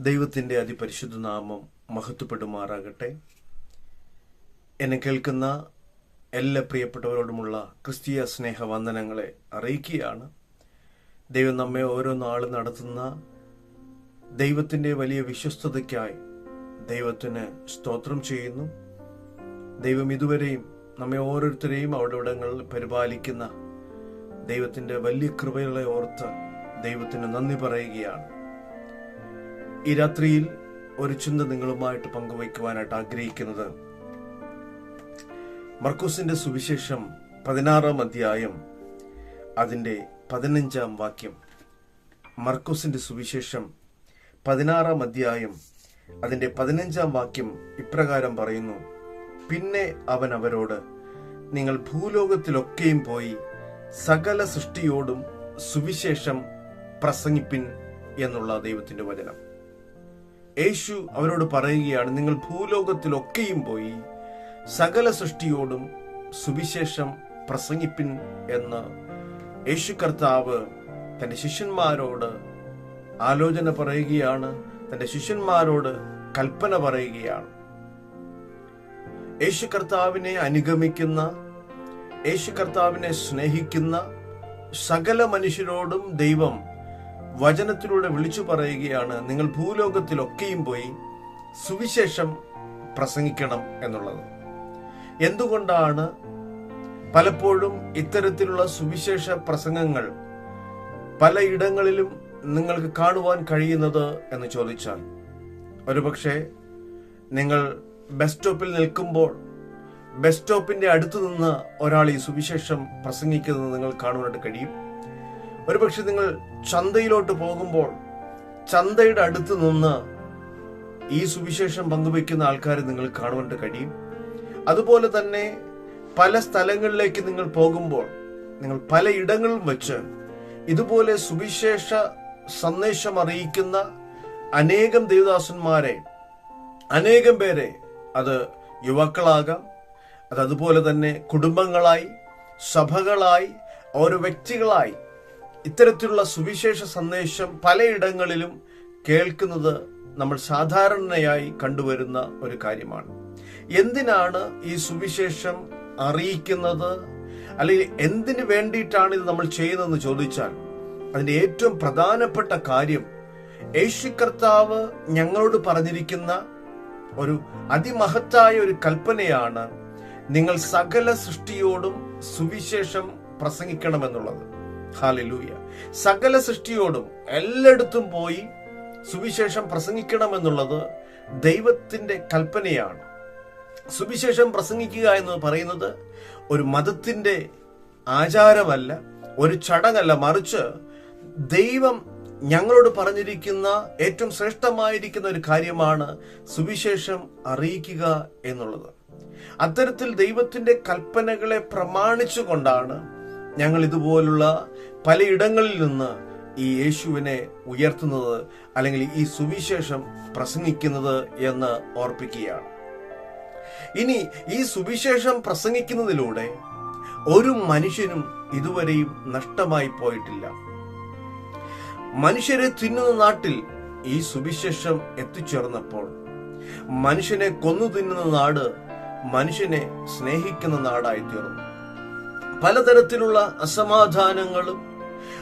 ദൈവത്തിൻ്റെ അതിപരിശുദ്ധ നാമം മഹത്വപ്പെടുമാറാകട്ടെ. എന്നെ കേൾക്കുന്ന എല്ലാ പ്രിയപ്പെട്ടവരോടുമുള്ള ക്രിസ്തീയ സ്നേഹവന്ദനങ്ങളെ അറിയിക്കുകയാണ്. ദൈവം നമ്മെ ഓരോ നാളും നടത്തുന്ന ദൈവത്തിൻ്റെ വലിയ വിശ്വസ്തതയ്ക്കായി ദൈവത്തിന് സ്തോത്രം ചെയ്യുന്നു. ദൈവം ഇതുവരെയും നമ്മെ ഓരോരുത്തരെയും അവിടെ ഇടങ്ങളിൽ പരിപാലിക്കുന്ന ദൈവത്തിൻ്റെ വലിയ കൃപകളെ ഓർത്ത് ദൈവത്തിന് നന്ദി പറയുകയാണ്. ഈ രാത്രിയിൽ ഒരു ചിന്ത നിങ്ങളുമായിട്ട് പങ്കുവയ്ക്കുവാനായിട്ട് ആഗ്രഹിക്കുന്നത് മർക്കോസിന്റെ സുവിശേഷം 16-ാം അധ്യായം അതിന്റെ 15-ാം വാക്യം. മർക്കോസിന്റെ സുവിശേഷം 16-ാം അധ്യായം അതിന്റെ 15-ാം വാക്യം ഇപ്രകാരം പറയുന്നു: പിന്നെ അവൻ അവരോട്, നിങ്ങൾ ഭൂലോകത്തിലൊക്കെയും പോയി സകല സൃഷ്ടിയോടും സുവിശേഷം പ്രസംഗിപ്പിൻ എന്നുള്ള ദൈവത്തിന്റെ വചനം. യേശു അവരോട് പറയുകയാണ്, നിങ്ങൾ ഭൂലോകത്തിലൊക്കെയും പോയി സകല സൃഷ്ടിയോടും സുവിശേഷം പ്രസംഗിപ്പിൻ എന്ന് യേശു കർത്താവ് തന്റെ ശിഷ്യന്മാരോട് ആലോചന പറയുകയാണ്, തന്റെ ശിഷ്യന്മാരോട് കൽപ്പന പറയുകയാണ്. യേശു കർത്താവിനെ അനുഗമിക്കുന്ന, യേശു കർത്താവിനെ സ്നേഹിക്കുന്ന സകല മനുഷ്യരോടും ദൈവം വചനത്തിലൂടെ വിളിച്ചു പറയുകയാണ്, നിങ്ങൾ ഭൂലോകത്തിലൊക്കെയും പോയി സുവിശേഷം പ്രസംഗിക്കണം എന്നുള്ളത്. എന്തുകൊണ്ടാണ് പലപ്പോഴും ഇത്തരത്തിലുള്ള സുവിശേഷ പ്രസംഗങ്ങൾ പലയിടങ്ങളിലും നിങ്ങൾക്ക് കാണുവാൻ കഴിയുന്നത് എന്ന് ചോദിച്ചാൽ, ഒരുപക്ഷെ നിങ്ങൾ ബസ് സ്റ്റോപ്പിൽ നിൽക്കുമ്പോൾ ബസ് സ്റ്റോപ്പിന്റെ അടുത്ത് നിന്ന് ഒരാൾ ഈ സുവിശേഷം പ്രസംഗിക്കുന്നത് നിങ്ങൾ കാണുവാനായിട്ട് കഴിയും. ഒരുപക്ഷെ നിങ്ങൾ ചന്തയിലോട്ട് പോകുമ്പോൾ ചന്തയുടെ അടുത്ത് നിന്ന് ഈ സുവിശേഷം പങ്കുവയ്ക്കുന്ന ആൾക്കാരെ നിങ്ങൾ കാണുവാനായിട്ട് കഴിയും. അതുപോലെ തന്നെ പല സ്ഥലങ്ങളിലേക്ക് നിങ്ങൾ പോകുമ്പോൾ നിങ്ങൾ പലയിടങ്ങളിലും വെച്ച് ഇതുപോലെ സുവിശേഷ സന്ദേശം അറിയിക്കുന്ന അനേകം ദേവദാസന്മാരെ, അനേകം പേരെ, അത് യുവാക്കളാകാം, അതുപോലെ തന്നെ കുടുംബങ്ങളായി, സഭകളായി, ഓരോ വ്യക്തികളായി ഇത്തരത്തിലുള്ള സുവിശേഷ സന്ദേശം പലയിടങ്ങളിലും കേൾക്കുന്നത് നമ്മൾ സാധാരണയായി കണ്ടുവരുന്ന ഒരു കാര്യമാണ്. എന്തിനാണ് ഈ സുവിശേഷം അറിയിക്കുന്നത്, അല്ലെങ്കിൽ എന്തിനു വേണ്ടിയിട്ടാണ് ഇത് നമ്മൾ ചെയ്യുന്നതെന്ന് ചോദിച്ചാൽ, അതിന്റെ ഏറ്റവും പ്രധാനപ്പെട്ട കാര്യം യേശു കർത്താവ് ഞങ്ങളോട് പറഞ്ഞിരിക്കുന്ന ഒരു അതിമഹത്തായ ഒരു കൽപ്പനയാണ്, നിങ്ങൾ സകല സൃഷ്ടിയോടും സുവിശേഷം പ്രസംഗിക്കണമെന്നുള്ളത്. ഹല്ലേലൂയ. സകല സൃഷ്ടിയോടും എല്ലായിടത്തും പോയി സുവിശേഷം പ്രസംഗിക്കണമെന്നുള്ളത് ദൈവത്തിന്റെ കൽപ്പനയാണ്. സുവിശേഷം പ്രസംഗിക്കുക എന്ന് പറയുന്നത് ഒരു മതത്തിന്റെ ആചാരമല്ല, ഒരു ചടങ്ങല്ല, മറിച്ച് ദൈവം ഞങ്ങളോട് പറഞ്ഞിരിക്കുന്ന ഏറ്റവും ശ്രേഷ്ഠമായിരിക്കുന്ന ഒരു കാര്യമാണ് സുവിശേഷം അറിയിക്കുക എന്നുള്ളത്. അത്തരത്തിൽ ദൈവത്തിന്റെ കൽപ്പനകളെ പ്രമാണിച്ചുകൊണ്ടാണ് ഞങ്ങൾ ഇതുപോലുള്ള പലയിടങ്ങളിൽ നിന്ന് ഈ യേശുവിനെ ഉയർത്തുന്നത്, അല്ലെങ്കിൽ ഈ സുവിശേഷം പ്രസംഗിക്കുന്നത് എന്ന് ഓർപ്പിക്കുകയാണ്. ഇനി ഈ സുവിശേഷം പ്രസംഗിക്കുന്നതിലൂടെ ഒരു മനുഷ്യനും ഇതുവരെയും നഷ്ടമായി പോയിട്ടില്ല. മനുഷ്യരെ തിന്നുന്ന നാട്ടിൽ ഈ സുവിശേഷം എത്തിച്ചേർന്നപ്പോൾ മനുഷ്യനെ കൊന്നു തിന്നുന്ന നാട് മനുഷ്യനെ സ്നേഹിക്കുന്ന നാടായി തീർന്നു. പലതരത്തിലുള്ള അസമാധാനങ്ങളും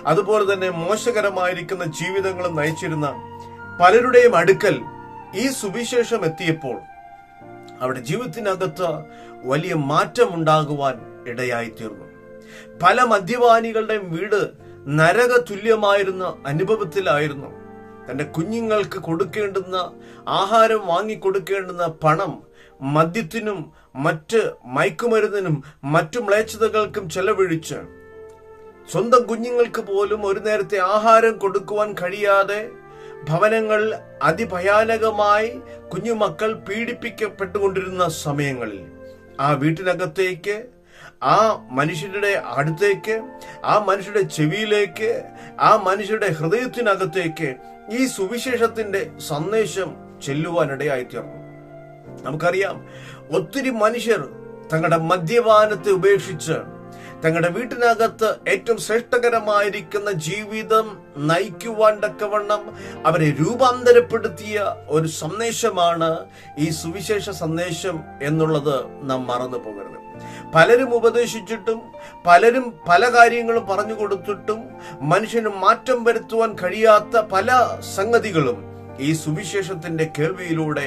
അതുപോലെ തന്നെ മോശകരമായിരിക്കുന്ന ജീവിതങ്ങളും നയിച്ചിരുന്ന പലരുടെയും അടുക്കൽ ഈ സുവിശേഷം എത്തിയപ്പോൾ അവിടെ ജീവിതത്തിനകത്ത് വലിയ മാറ്റം ഉണ്ടാകുവാൻ ഇടയായി തീർന്നു. പല മദ്യപാനികളുടെയും വീട് നരക തുല്യമായിരുന്ന അനുഭവത്തിലായിരുന്നു. തന്റെ കുഞ്ഞുങ്ങൾക്ക് കൊടുക്കേണ്ടുന്ന ആഹാരം വാങ്ങിക്കൊടുക്കേണ്ടുന്ന പണം മദ്യത്തിനും മറ്റ് മയക്കുമരുന്നിനും മറ്റു മ്ലേച്ഛതകൾക്കും ചെലവഴിച്ച് സ്വന്തം കുഞ്ഞുങ്ങൾക്ക് പോലും ഒരു നേരത്തെ ആഹാരം കൊടുക്കുവാൻ കഴിയാതെ ഭവനങ്ങൾ അതിഭയാനകമായി കുഞ്ഞുമക്കൾ പീഡിപ്പിക്കപ്പെട്ടുകൊണ്ടിരുന്ന സമയങ്ങളിൽ ആ വീട്ടിനകത്തേക്ക്, ആ മനുഷ്യരുടെ അടുത്തേക്ക്, ആ മനുഷ്യരുടെ ചെവിയിലേക്ക്, ആ മനുഷ്യരുടെ ഹൃദയത്തിനകത്തേക്ക് ഈ സുവിശേഷത്തിന്റെ സന്ദേശം ചെല്ലുവാനിടയായി തീർന്നു. നമുക്കറിയാം, ഒത്തിരി മനുഷ്യർ തങ്ങളുടെ മദ്യപാനത്തെ ഉപേക്ഷിച്ച് തങ്ങളുടെ വീട്ടിനകത്ത് ഏറ്റവും ശ്രേഷ്ഠകരമായിരിക്കുന്ന ജീവിതം നയിക്കുവാൻ തക്കവണ്ണം അവരെ രൂപാന്തരപ്പെടുത്തിയ ഒരു സന്ദേശമാണ് ഈ സുവിശേഷ സന്ദേശം എന്നുള്ളത് നാം മറന്നു പോകരുത്. പലരും ഉപദേശിച്ചിട്ടും പലരും പല കാര്യങ്ങളും പറഞ്ഞു കൊടുത്തിട്ടും മനുഷ്യന് മാറ്റം വരുത്തുവാൻ കഴിയാത്ത പല സംഗതികളും ഈ സുവിശേഷത്തിന്റെ കേൾവിയിലൂടെ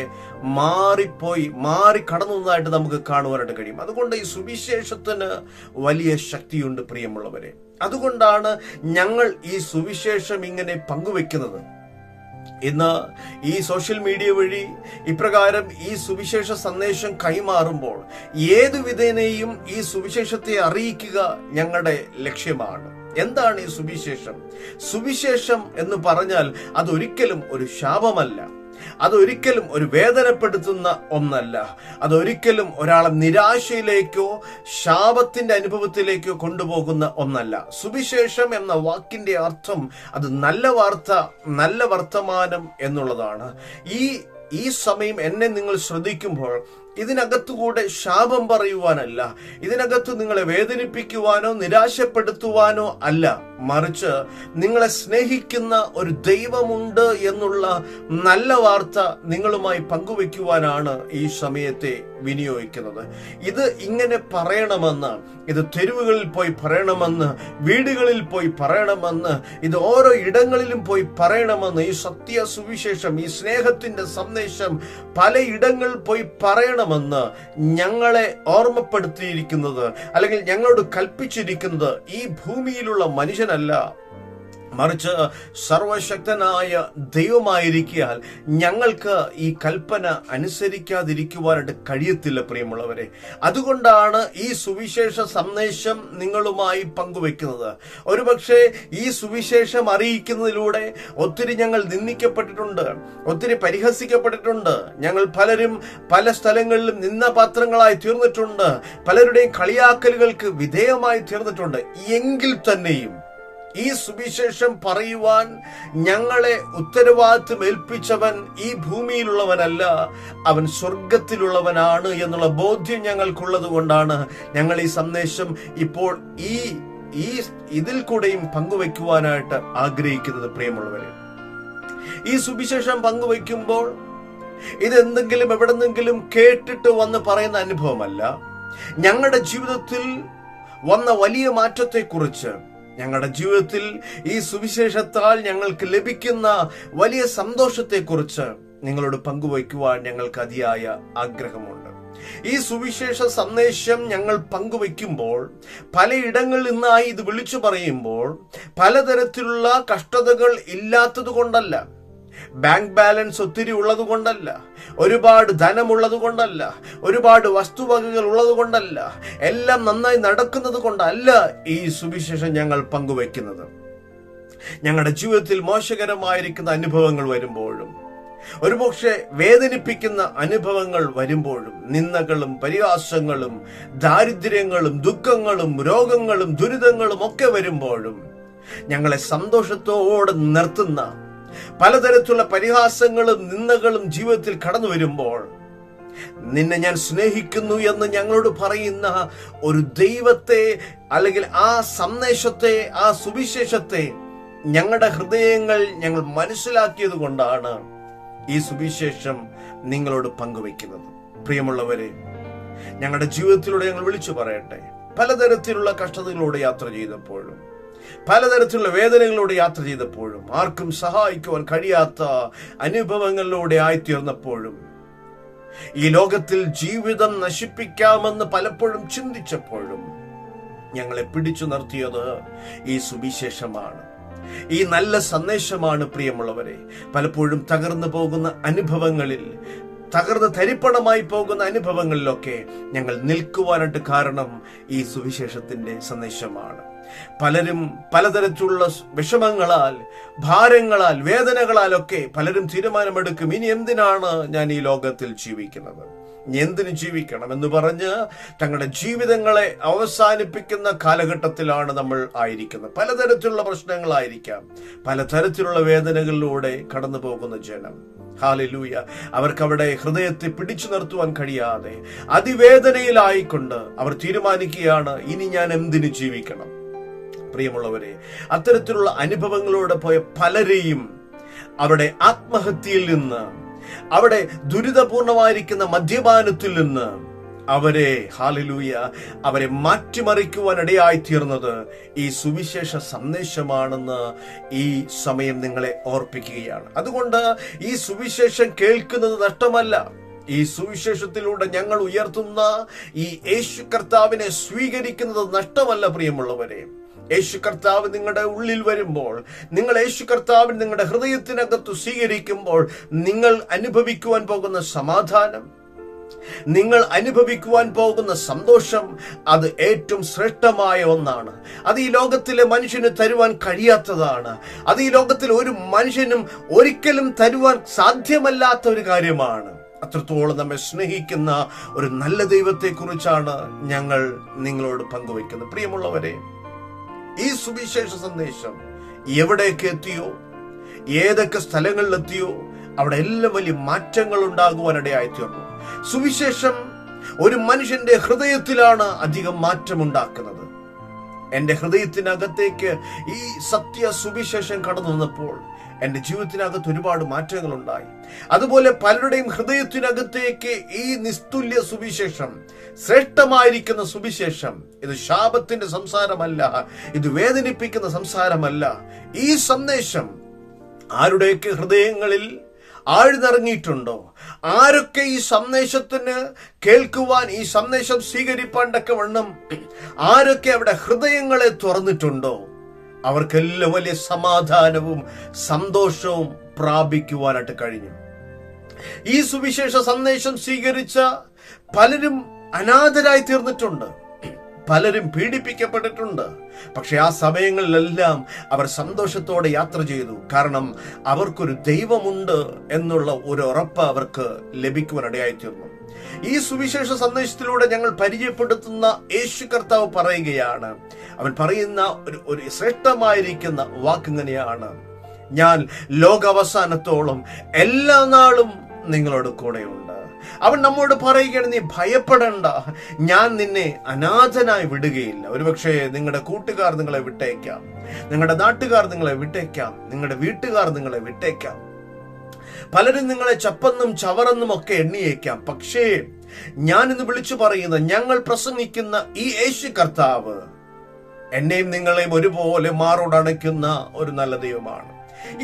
മാറി കടന്നതായിട്ട് നമുക്ക് കാണുവാനായിട്ട് കഴിയും. അതുകൊണ്ട് ഈ സുവിശേഷത്തിന് വലിയ ശക്തിയുണ്ട് പ്രിയമുള്ളവരെ. അതുകൊണ്ടാണ് ഞങ്ങൾ ഈ സുവിശേഷം ഇങ്ങനെ പങ്കുവെക്കുന്നത്. ഇന്ന് ഈ സോഷ്യൽ മീഡിയ വഴി ഇപ്രകാരം ഈ സുവിശേഷ സന്ദേശം കൈമാറുമ്പോൾ ഏതു വിധേനയും ഈ സുവിശേഷത്തെ അറിയിക്കുക ഞങ്ങളുടെ ലക്ഷ്യമാണ്. എന്താണ് ഈ സുവിശേഷം? സുവിശേഷം എന്ന് പറഞ്ഞാൽ അതൊരിക്കലും ഒരു ശാപമല്ല, അതൊരിക്കലും ഒരു വേദനപ്പെടുത്തുന്ന ഒന്നല്ല, അതൊരിക്കലും ഒരാളെ നിരാശയിലേക്കോ ശാപത്തിന്റെ അനുഭവത്തിലേക്കോ കൊണ്ടുപോകുന്ന ഒന്നല്ല. സുവിശേഷം എന്ന വാക്കിന്റെ അർത്ഥം അത് നല്ല വാർത്ത, നല്ല വർത്തമാനം എന്നുള്ളതാണ്. ഈ സമയം എന്നെ നിങ്ങൾ ശ്രദ്ധിക്കുമ്പോൾ ഇതിനകത്തുകൂടെ ശാപം പറയുവാനല്ല, ഇതിനകത്ത് നിങ്ങളെ വേദനിപ്പിക്കുവാനോ നിരാശപ്പെടുത്തുവാനോ അല്ല, മറിച്ച് നിങ്ങളെ സ്നേഹിക്കുന്ന ഒരു ദൈവമുണ്ട് എന്നുള്ള നല്ല വാർത്ത നിങ്ങളുമായി പങ്കുവെക്കുവാനാണ് ഈ സമയത്തെ വിനിയോഗിക്കുന്നത്. ഇത് ഇങ്ങനെ പറയണമെന്ന്, ഇത് തെരുവുകളിൽ പോയി പറയണമെന്ന്, വീടുകളിൽ പോയി പറയണമെന്ന്, ഇത് ഓരോ ഇടങ്ങളിലും പോയി പറയണമെന്ന്, ഈ സത്യ സുവിശേഷം, ഈ സ്നേഹത്തിന്റെ സന്ദേശം പലയിടങ്ങളിൽ പോയി പറയണമെന്ന് ഞങ്ങളെ ഓർമ്മപ്പെടുത്തിയിരിക്കുന്നത്, അല്ലെങ്കിൽ ഞങ്ങളോട് കൽപ്പിച്ചിരിക്കുന്നത് ഈ ഭൂമിയിലുള്ള മനുഷ്യനല്ല, മറിച്ച് സർവശക്തനായ ദൈവമായിരിക്കാൻ ഞങ്ങൾക്ക് ഈ കൽപ്പന അനുസരിക്കാതിരിക്കുവാനായിട്ട് കഴിയത്തില്ല പ്രിയമുള്ളവരെ. അതുകൊണ്ടാണ് ഈ സുവിശേഷ സന്ദേശം നിങ്ങളുമായി പങ്കുവെക്കുന്നത്. ഒരുപക്ഷെ ഈ സുവിശേഷം അറിയിക്കുന്നതിലൂടെ ഒത്തിരി ഞങ്ങൾ നിന്ദിക്കപ്പെട്ടിട്ടുണ്ട്, ഒത്തിരി പരിഹസിക്കപ്പെട്ടിട്ടുണ്ട്, ഞങ്ങൾ പലരും പല സ്ഥലങ്ങളിലും നിന്ദപാത്രങ്ങളായി തീർന്നിട്ടുണ്ട്, പലരുടെയും കളിയാക്കലുകൾക്ക് വിധേയമായി തീർന്നിട്ടുണ്ട്. എങ്കിൽ തന്നെയും ഈ സുവിശേഷം പറയുവാൻ ഞങ്ങളെ ഉത്തരവാദിത്വം ഏൽപ്പിച്ചവൻ ഈ ഭൂമിയിലുള്ളവനല്ല, അവൻ സ്വർഗത്തിലുള്ളവനാണ് എന്നുള്ള ബോധ്യം ഞങ്ങൾക്കുള്ളത് കൊണ്ടാണ് ഞങ്ങൾ ഈ സന്ദേശം ഇപ്പോൾ ഇതിൽ കൂടെയും പങ്കുവെക്കുവാനായിട്ട് ആഗ്രഹിക്കുന്നത്. പ്രിയമുള്ളവരെ, ഈ സുവിശേഷം പങ്കുവെക്കുമ്പോൾ ഇതെന്തെങ്കിലും എവിടെന്നെങ്കിലും കേട്ടിട്ട് വന്ന് പറയുന്ന അനുഭവമല്ല. ഞങ്ങളുടെ ജീവിതത്തിൽ വന്ന വലിയ മാറ്റത്തെക്കുറിച്ച്, ഞങ്ങളുടെ ജീവിതത്തിൽ ഈ സുവിശേഷത്താൽ ഞങ്ങൾക്ക് ലഭിക്കുന്ന വലിയ സന്തോഷത്തെക്കുറിച്ച് നിങ്ങളോട് പങ്കുവയ്ക്കുവാൻ ഞങ്ങൾക്ക് അതിയായ ആഗ്രഹമുണ്ട്. ഈ സുവിശേഷ സന്ദേശം ഞങ്ങൾ പങ്കുവയ്ക്കുമ്പോൾ, പലയിടങ്ങളിൽ നിന്നായി ഇത് വിളിച്ചു പറയുമ്പോൾ, പലതരത്തിലുള്ള കഷ്ടതകൾ ഇല്ലാത്തത് കൊണ്ടല്ല, ബാങ്ക് ബാലൻസ് ഒത്തിരി ഉള്ളത് കൊണ്ടല്ല, ഒരുപാട് ധനമുള്ളത് കൊണ്ടല്ല, ഒരുപാട് വസ്തുവകകൾ ഉള്ളത് കൊണ്ടല്ല, എല്ലാം നന്നായി നടക്കുന്നത് കൊണ്ടല്ല ഈ സുവിശേഷം ഞങ്ങൾ പങ്കുവെക്കുന്നത്. ഞങ്ങളുടെ ജീവിതത്തിൽ മോശകരമായിരിക്കുന്ന അനുഭവങ്ങൾ വരുമ്പോഴും, ഒരുപക്ഷെ വേദനിപ്പിക്കുന്ന അനുഭവങ്ങൾ വരുമ്പോഴും, നിന്ദകളും പരിഹാസങ്ങളും ദാരിദ്ര്യങ്ങളും ദുഃഖങ്ങളും രോഗങ്ങളും ദുരിതങ്ങളും ഒക്കെ വരുമ്പോഴും ഞങ്ങളെ സന്തോഷത്തോടെ നിർത്തുന്ന പലതരത്തിലുള്ള പരിഹാസങ്ങളും നിന്ദകളും ജീവിതത്തിൽ കടന്നു വരുമ്പോൾ, നിന്നെ ഞാൻ സ്നേഹിക്കുന്നു എന്ന് ഞങ്ങളോട് പറയുന്ന ഒരു ദൈവത്തെ, അല്ലെങ്കിൽ ആ സന്ദേശത്തെ, ആ സുവിശേഷത്തെ ഞങ്ങളുടെ ഹൃദയങ്ങൾ ഞങ്ങൾ മനസ്സിലാക്കിയത് കൊണ്ടാണ് ഈ സുവിശേഷം നിങ്ങളോട് പങ്കുവെക്കുന്നത്. പ്രിയമുള്ളവരെ, ഞങ്ങളുടെ ജീവിതത്തിലൂടെ ഞങ്ങൾ വിളിച്ചു പറയട്ടെ, പലതരത്തിലുള്ള കഷ്ടതകളിലൂടെ യാത്ര ചെയ്തപ്പോഴും, പലതരത്തിലുള്ള വേദനകളിലൂടെ യാത്ര ചെയ്തപ്പോഴും, ആർക്കും സഹായിക്കുവാൻ കഴിയാത്ത അനുഭവങ്ങളിലൂടെ ആയിത്തീർന്നപ്പോഴും, ഈ ലോകത്തിൽ ജീവിതം നശിപ്പിക്കാമെന്ന് പലപ്പോഴും ചിന്തിച്ചപ്പോഴും ഞങ്ങളെ പിടിച്ചു നിർത്തിയത് ഈ സുവിശേഷമാണ്, ഈ നല്ല സന്ദേശമാണ്. പ്രിയമുള്ളവരെ, പലപ്പോഴും തകർന്നു പോകുന്ന അനുഭവങ്ങളിൽ, തകർന്ന് തരിപ്പണമായി പോകുന്ന അനുഭവങ്ങളിലൊക്കെ ഞങ്ങൾ നിൽക്കുവാനായിട്ട് കാരണം ഈ സുവിശേഷത്തിന്റെ സന്ദേശമാണ്. പലരും പലതരത്തിലുള്ള വിഷമങ്ങളാൽ, ഭാരങ്ങളാൽ, വേദനകളാലൊക്കെ പലരും തീരുമാനമെടുക്കും, ഇനി എന്തിനാണ് ഞാൻ ഈ ലോകത്തിൽ ജീവിക്കുന്നത്, എന്തിനു ജീവിക്കണം എന്ന് പറഞ്ഞ് തങ്ങളുടെ ജീവിതങ്ങളെ അവസാനിപ്പിക്കുന്ന കാലഘട്ടത്തിലാണ് നമ്മൾ ആയിരിക്കുന്നത്. പലതരത്തിലുള്ള പ്രശ്നങ്ങളായിരിക്കാം, പലതരത്തിലുള്ള വേദനകളിലൂടെ കടന്നു പോകുന്ന ജനം. ഹല്ലേലൂയ. അവർക്കവിടെ ഹൃദയത്തെ പിടിച്ചു നിർത്തുവാൻ കഴിയാതെ അതിവേദനയിലായിക്കൊണ്ട് അവർ തീരുമാനിക്കുകയാണ്, ഇനി ഞാൻ എന്തിനു ജീവിക്കണം. പ്രിയമുള്ളവരെ, അത്തരത്തിലുള്ള അനുഭവങ്ങളോടെ പോയ പലരെയും അവിടെ ആത്മഹത്യയിൽ നിന്ന്, അവിടെ ദുരിതപൂർണമായിരിക്കുന്ന മദ്യപാനത്തിൽ നിന്ന് അവരെ മാറ്റിമറിക്കുവാൻ ഇടയായി തീർന്നത് ഈ സുവിശേഷ സന്ദേശമാണെന്ന് ഈ സമയം നിങ്ങളെ ഓർപ്പിക്കുകയാണ്. അതുകൊണ്ട് ഈ സുവിശേഷം കേൾക്കുന്നത് നഷ്ടമല്ല. ഈ സുവിശേഷത്തിലൂടെ ഞങ്ങൾ ഉയർത്തുന്ന ഈ യേശു കർത്താവിനെ സ്വീകരിക്കുന്നത് നഷ്ടമല്ല. പ്രിയമുള്ളവരെ, യേശു കർത്താവ് നിങ്ങളുടെ ഉള്ളിൽ വരുമ്പോൾ, നിങ്ങൾ യേശു കർത്താവിന് നിങ്ങളുടെ ഹൃദയത്തിനകത്ത് സ്വീകരിക്കുമ്പോൾ നിങ്ങൾ അനുഭവിക്കുവാൻ പോകുന്ന സമാധാനം, നിങ്ങൾ അനുഭവിക്കുവാൻ പോകുന്ന സന്തോഷം, അത് ഏറ്റവും ശ്രേഷ്ഠമായ ഒന്നാണ്. അത് ഈ ലോകത്തിലെ മനുഷ്യന് തരുവാൻ കഴിയാത്തതാണ്. അത് ഈ ലോകത്തിൽ ഒരു മനുഷ്യനും ഒരിക്കലും തരുവാൻ സാധ്യമല്ലാത്ത ഒരു കാര്യമാണ്. അത്രത്തോളം നമ്മെ സ്നേഹിക്കുന്ന ഒരു നല്ല ദൈവത്തെക്കുറിച്ചാണ് ഞങ്ങൾ നിങ്ങളോട് പങ്കുവയ്ക്കുന്നത്. പ്രിയമുള്ളവരെ, ഈ സുവിശേഷ സന്ദേശം എവിടേക്ക് എത്തിയോ, ഏതൊക്കെ സ്ഥലങ്ങളിലെത്തിയോ, അവിടെ എല്ലാം വലിയ മാറ്റങ്ങൾ ഉണ്ടാകുവാനിടയായി തീർന്നു. സുവിശേഷം ഒരു മനുഷ്യന്റെ ഹൃദയത്തിലാണ് അധികം മാറ്റമുണ്ടാക്കുന്നത്. എന്റെ ഹൃദയത്തിനകത്തേക്ക് ഈ സത്യ സുവിശേഷം കടന്നു വന്നപ്പോൾ എന്റെ ജീവിതത്തിനകത്ത് ഒരുപാട് മാറ്റങ്ങൾ ഉണ്ടായി. അതുപോലെ പലരുടെയും ഹൃദയത്തിനകത്തേക്ക് ഈ നിസ്തുല്യ സുവിശേഷം, ശ്രേഷ്ഠമായിരിക്കുന്ന സുവിശേഷം, ഇത് ശാപത്തിന്റെ സംസാരമല്ല, ഇത് വേദനിപ്പിക്കുന്ന സംസാരമല്ല. ഈ സന്ദേശം ആരുടെയൊക്കെ ഹൃദയങ്ങളിൽ ആഴ്ന്നിറങ്ങിയിട്ടുണ്ടോ, ആരൊക്കെ ഈ സന്ദേശത്തിന് കേൾക്കുവാൻ, ഈ സന്ദേശം സ്വീകരിപ്പാൻ തക്കവണ്ണം ആരൊക്കെ അവിടെ ഹൃദയങ്ങളെ തുറന്നിട്ടുണ്ടോ, അവർക്കെല്ലാം വലിയ സമാധാനവും സന്തോഷവും പ്രാപിക്കുവാനായിട്ട് കഴിഞ്ഞു. ഈ സുവിശേഷ സന്ദേശം സ്വീകരിച്ച പലരും അനാഥരായി തീർന്നിട്ടുണ്ട്, പലരും പീഡിപ്പിക്കപ്പെട്ടിട്ടുണ്ട്. പക്ഷെ ആ സമയങ്ങളിലെല്ലാം അവർ സന്തോഷത്തോടെ യാത്ര ചെയ്തു. കാരണം അവർക്കൊരു ദൈവമുണ്ട് എന്നുള്ള ഒരു ഉറപ്പ് അവർക്ക് ലഭിക്കുവാനിടയായി തീർന്നു. ഈ സുവിശേഷ സന്ദേശത്തിലൂടെ ഞങ്ങൾ പരിചയപ്പെടുത്തുന്ന യേശു കർത്താവ് പറയുകയാണ്, അവൻ പറയുന്ന ഒരു ശ്രേഷ്ഠമായിരിക്കുന്ന വാക്കിങ്ങനെയാണ്, ഞാൻ ലോകാവസാനത്തോളം എല്ലാ നാളും നിങ്ങളോട് കൂടെയുണ്ട്. അവൻ നമ്മോട് പറയുകയാണ്, നീ ഭയപ്പെടേണ്ട, ഞാൻ നിന്നെ അനാഥനായി വിടുകയില്ല. ഒരുപക്ഷെ നിങ്ങളുടെ കൂട്ടുകാർ നിങ്ങളെ വിട്ടേക്കാം, നിങ്ങളുടെ നാട്ടുകാർ നിങ്ങളെ വിട്ടേക്കാം, നിങ്ങളുടെ വീട്ടുകാർ നിങ്ങളെ വിട്ടേക്കാം, പലരും നിങ്ങളെ ചപ്പെന്നും ചവറെന്നും ഒക്കെ എണ്ണിയേക്കാം. പക്ഷേ ഞാൻ ഇന്ന് വിളിച്ചു പറയുന്ന, ഞങ്ങൾ പ്രസംഗിക്കുന്ന ഈ യേശു കർത്താവ് എന്നെയും നിങ്ങളെയും ഒരുപോലെ മാറോടണയ്ക്കുന്ന ഒരു നല്ല ദൈവമാണ്.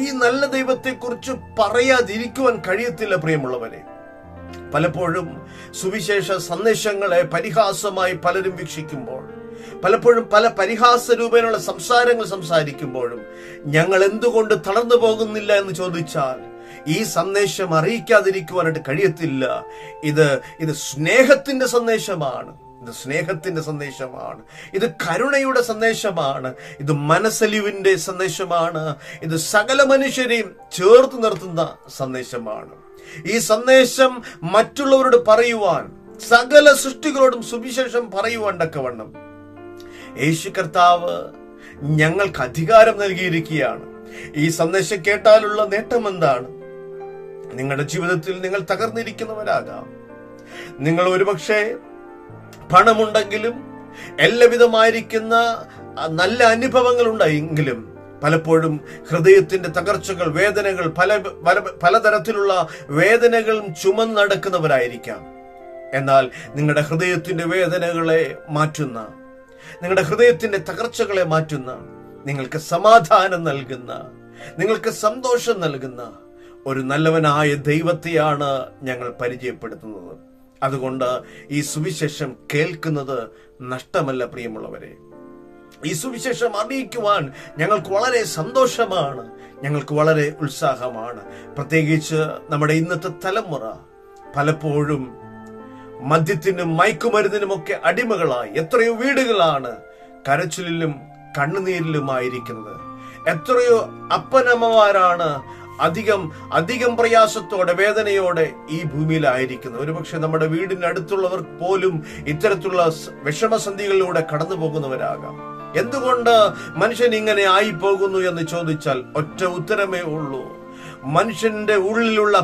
ഈ നല്ല ദൈവത്തെക്കുറിച്ച് പറയാതിരിക്കുവാൻ കഴിയത്തില്ല. പ്രിയമുള്ളവരെ, പലപ്പോഴും സുവിശേഷ സന്ദേശങ്ങളെ പരിഹാസമായി പലരും വീക്ഷിക്കുമ്പോൾ, പലപ്പോഴും പല പരിഹാസ രൂപേണയുള്ള സംസാരങ്ങൾ സംസാരിക്കുമ്പോഴും ഞങ്ങൾ എന്തുകൊണ്ട് തളർന്നു പോകുന്നില്ല എന്ന് ചോദിച്ചാൽ, ഈ സന്ദേശം അറിയിക്കാതിരിക്കുവാനായിട്ട് കഴിയത്തില്ല. ഇത് സ്നേഹത്തിന്റെ സന്ദേശമാണ്, ഇത് സ്നേഹത്തിന്റെ സന്ദേശമാണ്, ഇത് കരുണയുടെ സന്ദേശമാണ്, ഇത് മനസ്സലിവിന്റെ സന്ദേശമാണ്, ഇത് സകല മനുഷ്യരെയും ചേർത്ത് നിർത്തുന്ന സന്ദേശമാണ്. ഈ സന്ദേശം മറ്റുള്ളവരോട് പറയുവാൻ, സകല സൃഷ്ടികളോടും സുവിശേഷം പറയുവാൻ തക്കവണ്ണം യേശു കർത്താവ് ഞങ്ങൾക്ക് അധികാരം നൽകിയിരിക്കുകയാണ്. ഈ സന്ദേശം കേട്ടാലുള്ള നേട്ടം എന്താണ്? നിങ്ങളുടെ ജീവിതത്തിൽ നിങ്ങൾ തകർന്നിരിക്കുന്നവരാകാം. നിങ്ങൾ ഒരുപക്ഷെ പണമുണ്ടെങ്കിലും എല്ലാവിധമായിരിക്കുന്ന നല്ല അനുഭവങ്ങൾ ഉണ്ടായെങ്കിലും പലപ്പോഴും ഹൃദയത്തിന്റെ തകർച്ചകൾ, വേദനകൾ, പലതരത്തിലുള്ള വേദനകളും ചുമന്നടക്കുന്നവരായിരിക്കാം. എന്നാൽ നിങ്ങളുടെ ഹൃദയത്തിന്റെ വേദനകളെ മാറ്റുന്ന, നിങ്ങളുടെ ഹൃദയത്തിന്റെ തകർച്ചകളെ മാറ്റുന്ന, നിങ്ങൾക്ക് സമാധാനം നൽകുന്ന, നിങ്ങൾക്ക് സന്തോഷം നൽകുന്ന ഒരു നല്ലവനായ ദൈവത്തെയാണ് ഞങ്ങൾ പരിചയപ്പെടുത്തുന്നത്. അതുകൊണ്ട് ഈ സുവിശേഷം കേൾക്കുന്നത് നഷ്ടമല്ല. പ്രിയമുള്ളവരെ, ഈ സുവിശേഷം അറിയിക്കുവാൻ ഞങ്ങൾക്ക് വളരെ സന്തോഷമാണ്, ഞങ്ങൾക്ക് വളരെ ഉത്സാഹമാണ്. പ്രത്യേകിച്ച് നമ്മുടെ ഇന്നത്തെ തലമുറ പലപ്പോഴും മദ്യത്തിനും മയക്കുമരുന്നിനുമൊക്കെ അടിമകളായി എത്രയോ വീടുകളാണ് കരച്ചിലിലും കണ്ണുനീരിലുമായിരിക്കുന്നത്. എത്രയോ അപ്പനമ്മമാരാണ് അധികം പ്രയാസത്തോടെ, വേദനയോടെ ഈ ഭൂമിയിലായിരിക്കുന്നത്. ഒരുപക്ഷെ നമ്മുടെ വീടിനടുത്തുള്ളവർ പോലും ഇത്തരത്തിലുള്ള വിഷമസന്ധികളിലൂടെ കടന്നു പോകുന്നവരാകാം. എന്തുകൊണ്ട് മനുഷ്യൻ ഇങ്ങനെ ആയി പോകുന്നു എന്ന് ചോദിച്ചാൽ ഒറ്റ ഉത്തരമേ ഉള്ളൂ. മനുഷ്യന്റെ ഉള്ളിലുള്ള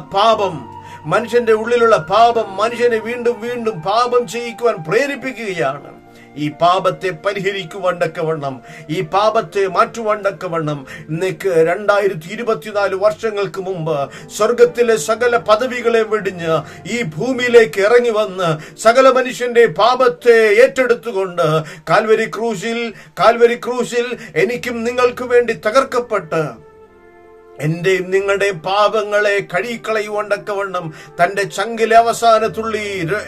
പാപം മനുഷ്യനെ വീണ്ടും വീണ്ടും പാപം ചെയ്യിക്കുവാൻ പ്രേരിപ്പിക്കുകയാണ്. ഈ പാപത്തെ പരിഹരിക്കുവാണ്ടക്കവണ്ണം, ഈ പാപത്തെ മാറ്റുവാണ്ടക്കവണ്ണം 2024 വർഷങ്ങൾക്ക് മുമ്പ് സ്വർഗത്തിലെ സകല പദവികളെ വെടിഞ്ഞ് ഈ ഭൂമിയിലേക്ക് ഇറങ്ങി വന്ന് സകല മനുഷ്യന്റെ പാപത്തെ ഏറ്റെടുത്തുകൊണ്ട് കാൽവരി ക്രൂശിൽ എനിക്കും നിങ്ങൾക്ക് വേണ്ടി തകർക്കപ്പെട്ട് എന്റെയും നിങ്ങളുടെയും പാപങ്ങളെ കഴുകിക്കളയുകൊണ്ടക്കവണ്ണം തന്റെ ചങ്കിലെ അവസാന തുള്ളി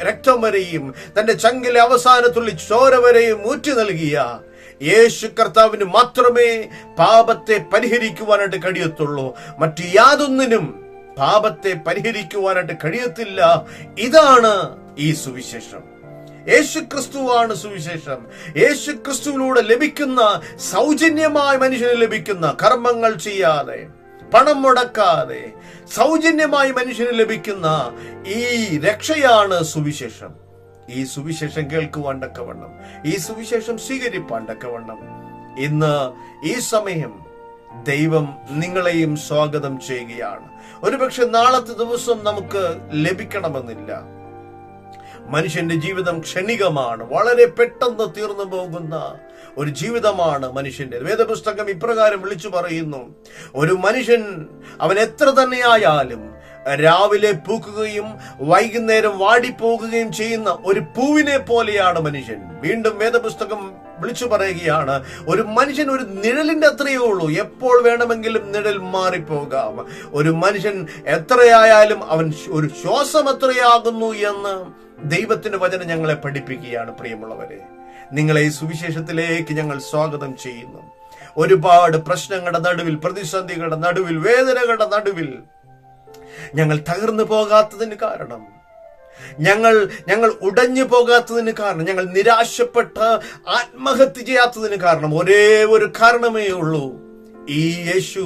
രക്തം വരെയും തന്റെ ചങ്കിലെ അവസാന തുള്ളി ചോര വരെയും ഊറ്റി നൽകിയ യേശു കർത്താവിന് മാത്രമേ പാപത്തെ പരിഹരിക്കുവാനായിട്ട് കഴിയത്തുള്ളൂ. മറ്റു യാതൊന്നിനും പാപത്തെ പരിഹരിക്കുവാനായിട്ട് കഴിയത്തില്ല. ഇതാണ് ഈ സുവിശേഷം. യേശുക്രിസ്തുവാണ് സുവിശേഷം. യേശുക്രിസ്തുവിലൂടെ ലഭിക്കുന്ന, സൗജന്യമായി മനുഷ്യന് ലഭിക്കുന്ന, കർമ്മങ്ങൾ ചെയ്യാതെ, പണം മുടക്കാതെ സൗജന്യമായി മനുഷ്യന് ലഭിക്കുന്ന ഈ രക്ഷയാണ് സുവിശേഷം. ഈ സുവിശേഷം കേൾക്കുവാണ്ടക്കവണ്ണം, ഈ സുവിശേഷം സ്വീകരിപ്പാണ്ടക്കവണ്ണം ഇന്ന് ഈ സമയം ദൈവം നിങ്ങളെയും സ്വാഗതം ചെയ്യുകയാണ്. ഒരുപക്ഷെ നാളത്തെ ദിവസം നമുക്ക് ലഭിക്കണമെന്നില്ല. മനുഷ്യന്റെ ജീവിതം ക്ഷണികമാണ്, വളരെ പെട്ടെന്ന് തീർന്നു പോകുന്ന ഒരു ജീവിതമാണ് മനുഷ്യന്റെ. വേദപുസ്തകം ഇപ്രകാരം വിളിച്ചു പറയുന്നു, ഒരു മനുഷ്യൻ അവൻ എത്ര തന്നെയായാലും രാവിലെ പൂക്കുകയും വൈകുന്നേരം വാടിപ്പോകുകയും ചെയ്യുന്ന ഒരു പൂവിനെ പോലെയാണ് മനുഷ്യൻ. വീണ്ടും വേദപുസ്തകം വിളിച്ചു പറയുകയാണ്, ഒരു മനുഷ്യൻ ഒരു നിഴലിന്റെ അത്രയേ ഉള്ളൂ, എപ്പോൾ വേണമെങ്കിലും നിഴൽ മാറിപ്പോകാം. ഒരു മനുഷ്യൻ എത്രയായാലും അവൻ ഒരു ശ്വാസം എത്രയാകുന്നു എന്ന് ദൈവത്തിന്റെ വചനം ഞങ്ങളെ പഠിപ്പിക്കുകയാണ്. പ്രിയമുള്ളവരെ, നിങ്ങളെ ഈ സുവിശേഷത്തിലേക്ക് ഞങ്ങൾ സ്വാഗതം ചെയ്യുന്നു. ഒരുപാട് പ്രശ്നങ്ങളുടെ നടുവിൽ, പ്രതിസന്ധികളുടെ നടുവിൽ, വേദനകളുടെ നടുവിൽ ഞങ്ങൾ തകർന്നു പോകാത്തതിന് കാരണം, ഞങ്ങൾ ഉടഞ്ഞു പോകാത്തതിന് കാരണം, ഞങ്ങൾ നിരാശപ്പെട്ട് ആത്മഹത്യ ചെയ്യാത്തതിന് കാരണം ഒരേ ഒരു കാരണമേ ഉള്ളൂ, ഈ യേശു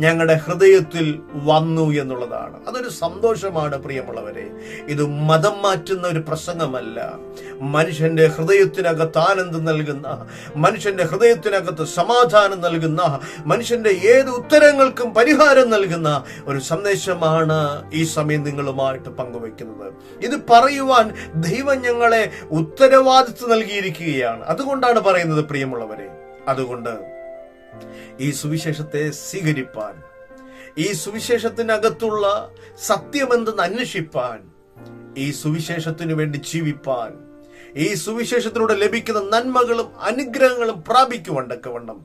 ഞങ്ങളുടെ ഹൃദയത്തിൽ വന്നു എന്നുള്ളതാണ്. അതൊരു സന്തോഷമാണ് പ്രിയമുള്ളവരെ. ഇത് മതം മാറ്റുന്ന ഒരു പ്രസംഗമല്ല. മനുഷ്യന്റെ ഹൃദയത്തിനകത്ത് ആനന്ദം നൽകുന്ന, മനുഷ്യന്റെ ഹൃദയത്തിനകത്ത് സമാധാനം നൽകുന്ന, മനുഷ്യന്റെ ഏത് ഉത്തരങ്ങൾക്കും പരിഹാരം നൽകുന്ന ഒരു സന്ദേശമാണ് ഈ സമയം നിങ്ങളുമായിട്ട് പങ്കുവെക്കുന്നത്. ഇത് പറയുവാൻ ദൈവം ഞങ്ങളെ ഉത്തരവാദിത്വം നൽകിയിരിക്കുകയാണ്. അതുകൊണ്ടാണ് പറയുന്നത് പ്രിയമുള്ളവരെ. അതുകൊണ്ട് ഈ സുവിശേഷത്തെ സ്വീകരിപ്പാൻ, ഈ സുവിശേഷത്തിനകത്തുള്ള സത്യമെന്തെന്ന് അന്വേഷിപ്പാൻ, ഈ സുവിശേഷത്തിനു വേണ്ടി ജീവിപ്പാൻ, ഈ സുവിശേഷത്തിലൂടെ ലഭിക്കുന്ന നന്മകളും അനുഗ്രഹങ്ങളും പ്രാപിക്കുവാണ്ടക്കവണ്ണം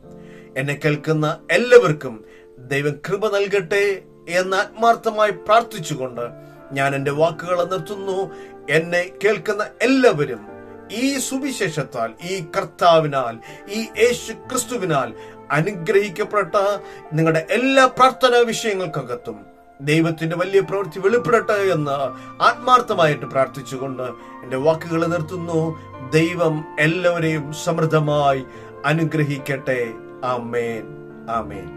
എന്നെ കേൾക്കുന്ന എല്ലാവർക്കും ദൈവം കൃപ നൽകട്ടെ എന്ന് ആത്മാർത്ഥമായി പ്രാർത്ഥിച്ചുകൊണ്ട് ഞാൻ എൻ്റെ വാക്കുകൾ നിർത്തുന്നു. എന്നെ കേൾക്കുന്ന എല്ലാവരും ഈ സുവിശേഷത്താൽ, ഈ കർത്താവിനാൽ, ഈ യേശു ക്രിസ്തുവിനാൽ അനുഗ്രഹിക്കപ്പെട്ട നിങ്ങളുടെ എല്ലാ പ്രാർത്ഥനാ വിഷയങ്ങൾക്കകത്തും ദൈവത്തിന്റെ വലിയ പ്രവൃത്തി വെളിപ്പെടട്ടെ എന്ന് ആത്മാർത്ഥമായിട്ട് പ്രാർത്ഥിച്ചുകൊണ്ട് എൻ്റെ വാക്കുകൾ നിർത്തുന്നു. ദൈവം എല്ലാവരെയും സമൃദ്ധമായി അനുഗ്രഹിക്കട്ടെ. ആമേൻ, ആമേൻ.